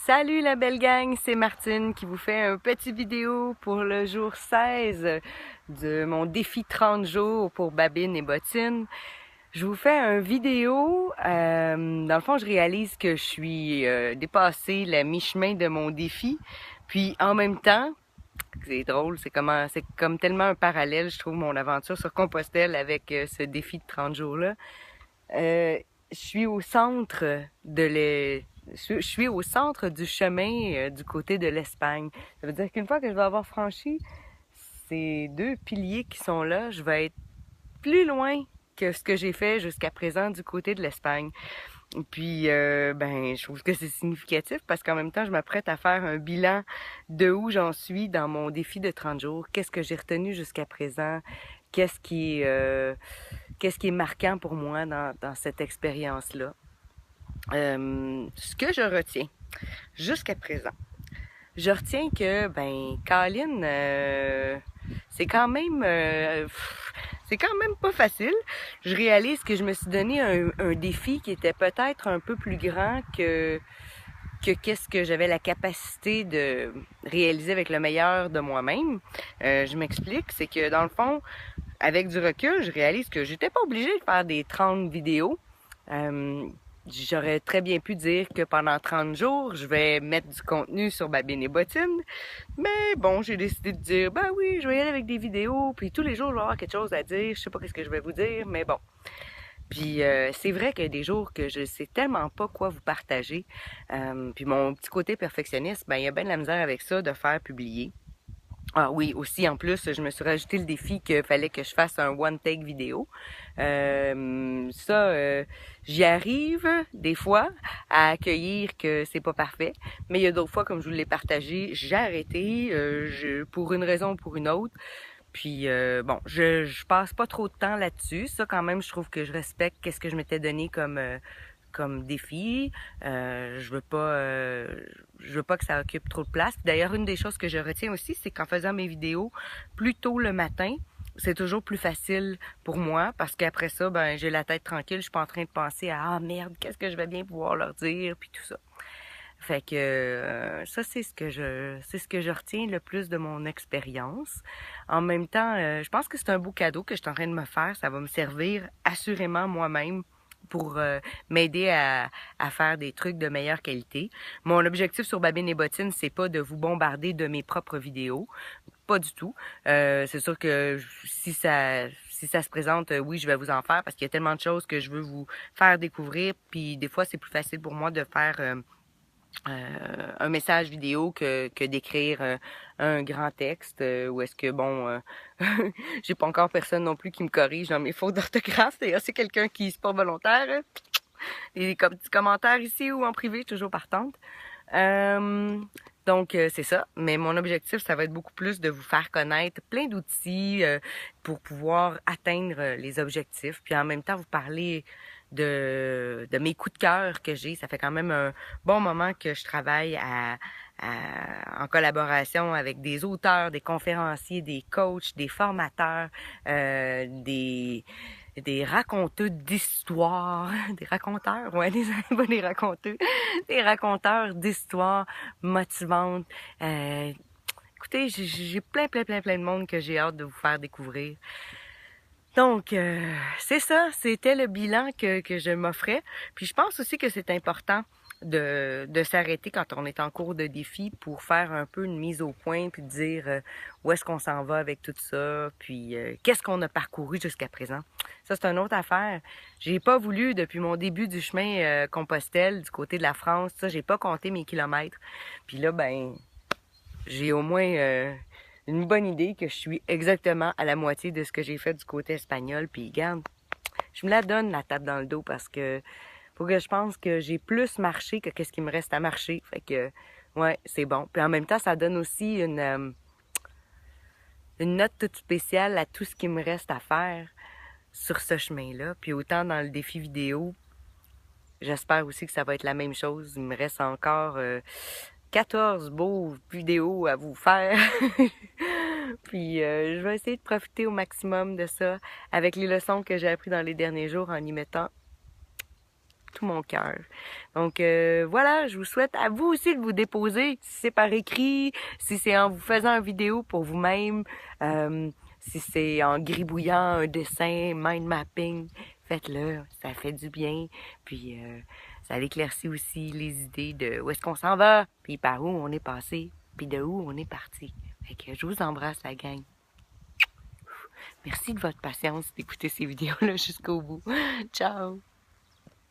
Salut la belle gang, c'est Martine qui vous fait un petit vidéo pour le jour 16 de mon défi 30 jours pour babine et bottine. Je vous fais un vidéo, dans le fond je réalise que je suis dépassée la mi-chemin de mon défi, puis en même temps, c'est drôle, c'est comme tellement un parallèle, je trouve, mon aventure sur Compostelle avec ce défi de 30 jours-là. Je suis au centre je suis au centre du chemin du côté de l'Espagne. Ça veut dire qu'une fois que je vais avoir franchi ces deux piliers qui sont là, je vais être plus loin que ce que j'ai fait jusqu'à présent du côté de l'Espagne. Puis, je trouve que c'est significatif parce qu'en même temps, je m'apprête à faire un bilan de où j'en suis dans mon défi de 30 jours. Qu'est-ce que j'ai retenu jusqu'à présent? Qu'est-ce qui est marquant pour moi dans cette expérience-là? Ce que je retiens jusqu'à présent, je retiens que, Colin, c'est quand même pas facile. Je réalise que je me suis donné un défi qui était peut-être un peu plus grand que qu'est-ce que j'avais la capacité de réaliser avec le meilleur de moi-même. Je m'explique, c'est que dans le fond, avec du recul, je réalise que j'étais pas obligée de faire des 30 vidéos. J'aurais très bien pu dire que pendant 30 jours, je vais mettre du contenu sur babine et bottine. Mais bon, j'ai décidé de dire, ben oui, je vais y aller avec des vidéos, puis tous les jours, je vais avoir quelque chose à dire. Je sais pas qu'est-ce que je vais vous dire, mais bon. Puis c'est vrai qu'il y a des jours que je sais tellement pas quoi vous partager. Puis mon petit côté perfectionniste, il y a bien de la misère avec ça de faire publier. Ah oui, aussi en plus, je me suis rajouté le défi qu'il fallait que je fasse un one take vidéo. J'y arrive des fois à accueillir que c'est pas parfait, mais il y a d'autres fois, comme je vous l'ai partagé, j'ai arrêté pour une raison ou pour une autre. Puis je passe pas trop de temps là-dessus. Ça, quand même, je trouve que je respecte qu'est-ce que je m'étais donné comme défi. Je veux pas que ça occupe trop de place. D'ailleurs, une des choses que je retiens aussi, c'est qu'en faisant mes vidéos plus tôt le matin, c'est toujours plus facile pour moi parce qu'après ça, j'ai la tête tranquille. Je suis pas en train de penser à ah merde, qu'est-ce que je vais bien pouvoir leur dire puis tout ça. Fait que ça c'est ce que je retiens le plus de mon expérience. En même temps, je pense que c'est un beau cadeau que je suis en train de me faire. Ça va me servir assurément moi-même pour m'aider à faire des trucs de meilleure qualité. Mon objectif sur Babine et Bottine, c'est pas de vous bombarder de mes propres vidéos. Pas du tout. C'est sûr que si ça se présente, oui, je vais vous en faire parce qu'il y a tellement de choses que je veux vous faire découvrir. Puis des fois, c'est plus facile pour moi de faire un message vidéo que d'écrire un grand texte ou est-ce que j'ai pas encore personne non plus qui me corrige dans mes fautes d'orthographe. D'ailleurs, c'est quelqu'un qui c'est pas volontaire. Des petits commentaires ici ou en privé, toujours partante. Donc, c'est ça. Mais mon objectif, ça va être beaucoup plus de vous faire connaître plein d'outils pour pouvoir atteindre les objectifs. Puis en même temps, vous parler de mes coups de cœur que j'ai. Ça fait quand même un bon moment que je travaille en collaboration avec des auteurs, des conférenciers, des coachs, des formateurs, des raconteurs d'histoires, des raconteurs, ouais, pas des raconteurs, des raconteurs d'histoires motivantes. Écoutez, j'ai plein de monde que j'ai hâte de vous faire découvrir. Donc, c'est ça, c'était le bilan que je m'offrais. Puis je pense aussi que c'est important de s'arrêter quand on est en cours de défi pour faire un peu une mise au point puis dire où est-ce qu'on s'en va avec tout ça, puis qu'est-ce qu'on a parcouru jusqu'à présent. Ça, c'est une autre affaire. J'ai pas voulu, depuis mon début du chemin Compostelle, du côté de la France, ça, j'ai pas compté mes kilomètres. Puis là, j'ai au moins une bonne idée que je suis exactement à la moitié de ce que j'ai fait du côté espagnol. Puis regarde, je me la donne la tape dans le dos parce que faut que je pense que j'ai plus marché que qu'est-ce qui me reste à marcher. Fait que ouais, c'est bon. Puis en même temps, ça donne aussi une note toute spéciale à tout ce qui me reste à faire sur ce chemin-là. Puis autant dans le défi vidéo, j'espère aussi que ça va être la même chose. Il me reste encore 14 beaux vidéos à vous faire. Puis je vais essayer de profiter au maximum de ça avec les leçons que j'ai apprises dans les derniers jours en y mettant tout mon cœur. Donc voilà, je vous souhaite à vous aussi de vous déposer, si c'est par écrit, si c'est en vous faisant une vidéo pour vous-même, si c'est en gribouillant un dessin, mind mapping, faites-le, ça fait du bien. Puis ça éclaircit aussi les idées de où est-ce qu'on s'en va, puis par où on est passé, puis de où on est parti. Fait que je vous embrasse la gang. Merci de votre patience d'écouter ces vidéos-là jusqu'au bout. Ciao!